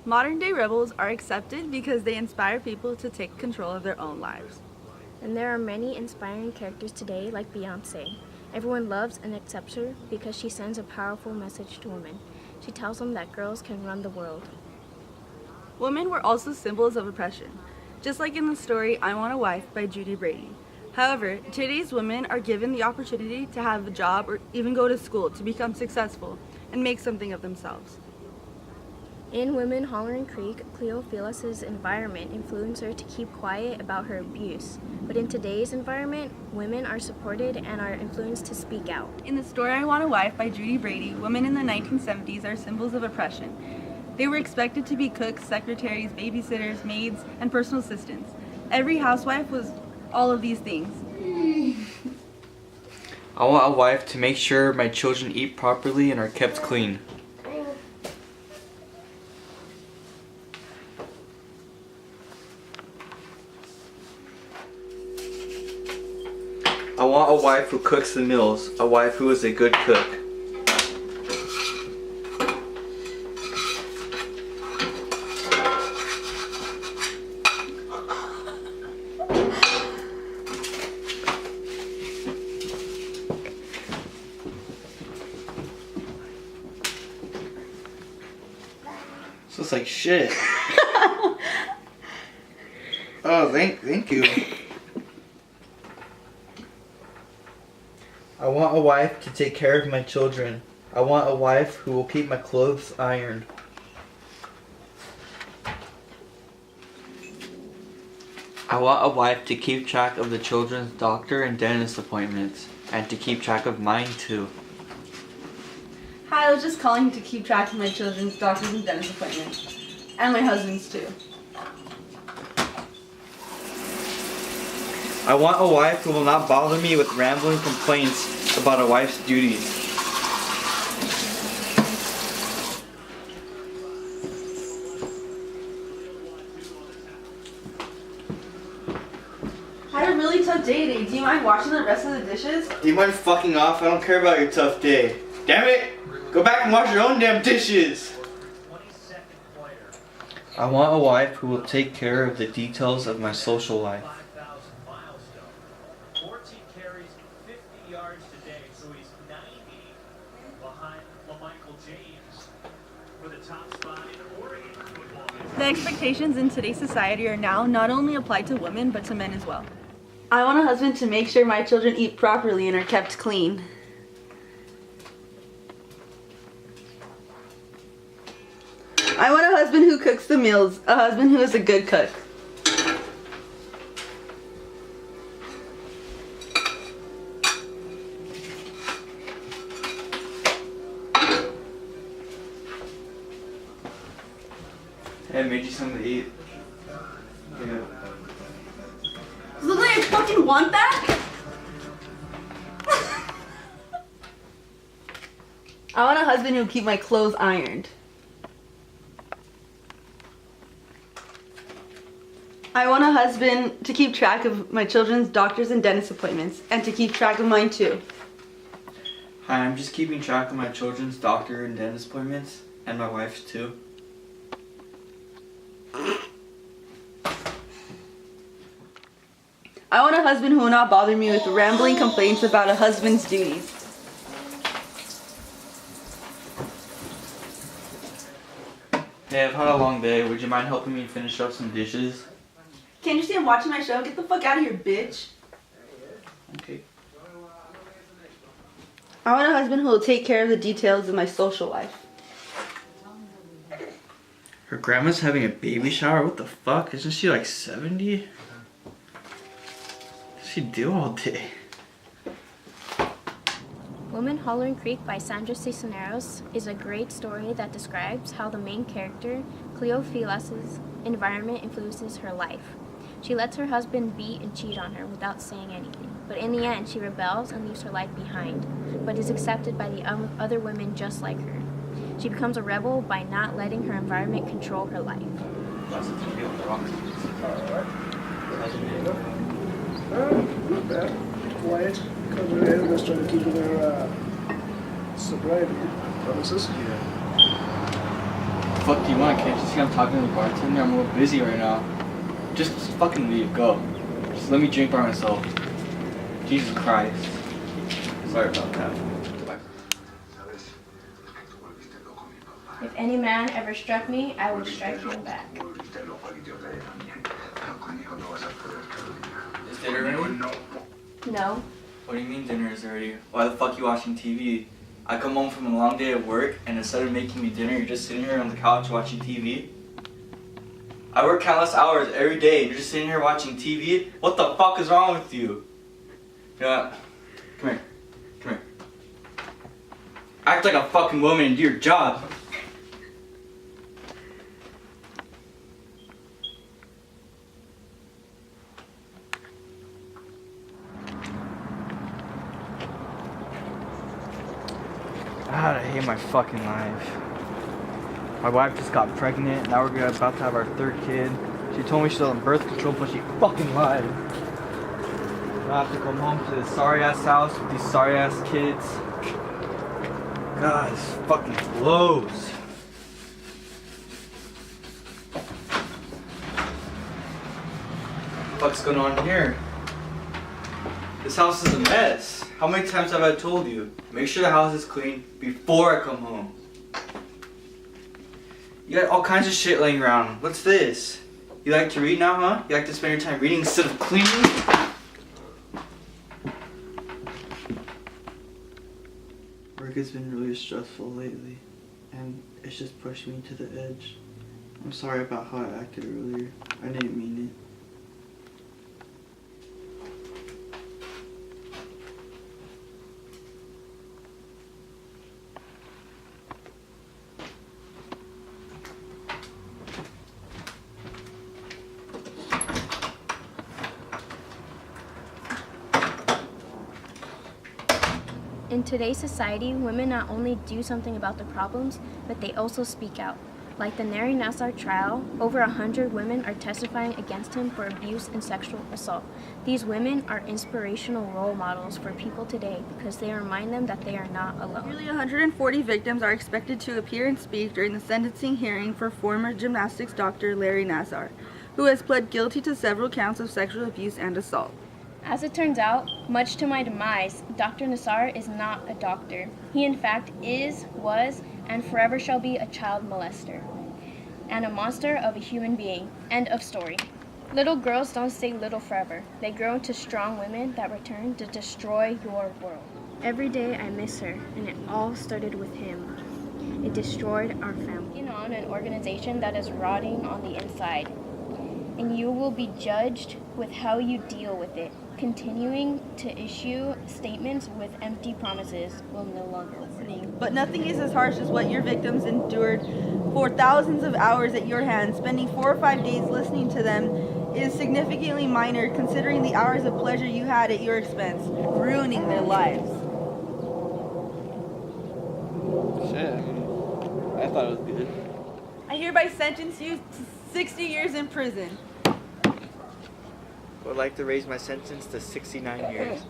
Modern-day rebels are accepted because they inspire people to take control of their own lives. And there are many inspiring characters today like Beyoncé. Everyone loves and accepts her because she sends a powerful message to women. She tells them that girls can run the world. Women were also symbols of oppression, just like in the story I Want a Wife by Judy Brady. However, today's women are given the opportunity to have a job or even go to school to become successful and make something of themselves. In Women Hollering Creek, Cleo Phyllis's environment influenced her to keep quiet about her abuse. But in today's environment, women are supported and are influenced to speak out. In the story I Want a Wife by Judy Brady, women in the 1970s are symbols of oppression. They were expected to be cooks, secretaries, babysitters, maids, and personal assistants. Every housewife was all of these things. I want a wife to make sure my children eat properly and are kept clean. I want a wife who cooks the meals, a wife who is a good cook. This looks like shit. Oh, thank you. I want a wife to take care of my children. I want a wife who will keep my clothes ironed. I want a wife to keep track of the children's doctor and dentist appointments, and to keep track of mine too. Hi, I was just calling to keep track of my children's doctor's and dentist appointments. And my husband's too. I want a wife who will not bother me with rambling complaints about a wife's duties. I had a really tough day today. Do you mind washing the rest of the dishes? Do you mind fucking off? I don't care about your tough day. Damn it! Go back and wash your own damn dishes! I want a wife who will take care of the details of my social life. The expectations in today's society are now not only applied to women, but to men as well. I want a husband to make sure my children eat properly and are kept clean. I want a husband who cooks the meals, a husband who is a good cook. Hey, I made you something to eat. Yeah. Does it look like I fucking want that? I want a husband who will keep my clothes ironed. I want a husband to keep track of my children's doctor's and dentist appointments, and to keep track of mine too. Hi, I'm just keeping track of my children's doctor and dentist appointments, and my wife's too. I want a husband who will not bother me with rambling complaints about a husband's duties. Hey, I've had a long day. Would you mind helping me finish up some dishes? Can't you see I'm watching my show? Get the fuck out of here, bitch. Okay. I want a husband who will take care of the details of my social life. Her grandma's having a baby shower? What the fuck? Isn't she like 70? What does she do all day? Women Hollering Creek by Sandra Cisneros is a great story that describes how the main character, Cleo Phyllis's environment influences her life. She lets her husband beat and cheat on her without saying anything, but in the end she rebels and leaves her life behind, but is accepted by the other women just like her. She becomes a rebel by not letting her environment control her life. Not bad. Quiet. Because they're just trying to keep their sobriety promises. fuck do you want? Can't you see I'm talking to the bartender? I'm a little busy right now. Just fucking leave. Go. Just let me drink by myself. Jesus Christ. Sorry about that. Bye. If any man ever struck me, I would strike him back. Is dinner ready? No. What do you mean dinner is ready? Why the fuck you watching TV? I come home from a long day at work and instead of making me dinner, you're just sitting here on the couch watching TV? I work countless hours every day and you're just sitting here watching TV? What the fuck is wrong with you? You know what? Come here. Come here. Act like a fucking woman and do your job. God, I hate my fucking life. My wife just got pregnant. Now we're about to have our third kid. She told me she's on birth control, but she fucking lied. I have to come home to this sorry ass house with these sorry ass kids. God, this fucking blows. What's going on here? This house is a mess. How many times have I told you? Make sure the house is clean before I come home. You got all kinds of shit laying around. What's this? You like to read now, huh? You like to spend your time reading instead of cleaning? Work has been really stressful lately, and it's just pushed me to the edge. I'm sorry about how I acted earlier. I didn't mean it. In today's society, women not only do something about the problems, but they also speak out. Like the Neri Nassar trial, over 100 women are testifying against him for abuse and sexual assault. These women are inspirational role models for people today because they remind them that they are not alone. Nearly 140 victims are expected to appear and speak during the sentencing hearing for former gymnastics doctor Larry Nassar, who has pled guilty to several counts of sexual abuse and assault. As it turns out, much to my demise, Dr. Nassar is not a doctor. He in fact is, was, and forever shall be a child molester and a monster of a human being. End of story. Little girls don't stay little forever. They grow into strong women that return to destroy your world. Every day I miss her, and it all started with him. It destroyed our family. Taking on an organization that is rotting on the inside, and you will be judged with how you deal with it. Continuing to issue statements with empty promises will no longer work. But nothing is as harsh as what your victims endured for thousands of hours at your hands. Spending 4 or 5 days listening to them is significantly minor considering the hours of pleasure you had at your expense, ruining their lives. Shit, I thought it was good. I hereby sentence you to 60 years in prison. Would like to raise my sentence to 69 years.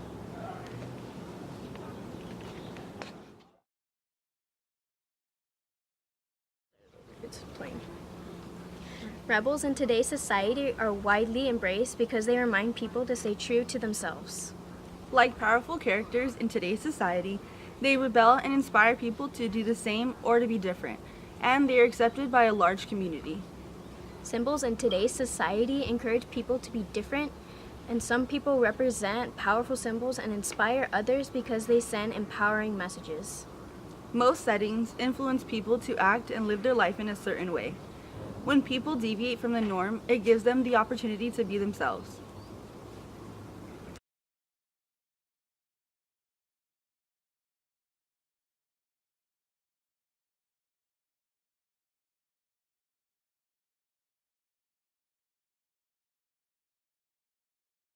It's plain. Rebels in today's society are widely embraced because they remind people to stay true to themselves. Like powerful characters in today's society, they rebel and inspire people to do the same or to be different, and they are accepted by a large community. Symbols in today's society encourage people to be different, and some people represent powerful symbols and inspire others because they send empowering messages. Most settings influence people to act and live their life in a certain way. When people deviate from the norm, it gives them the opportunity to be themselves.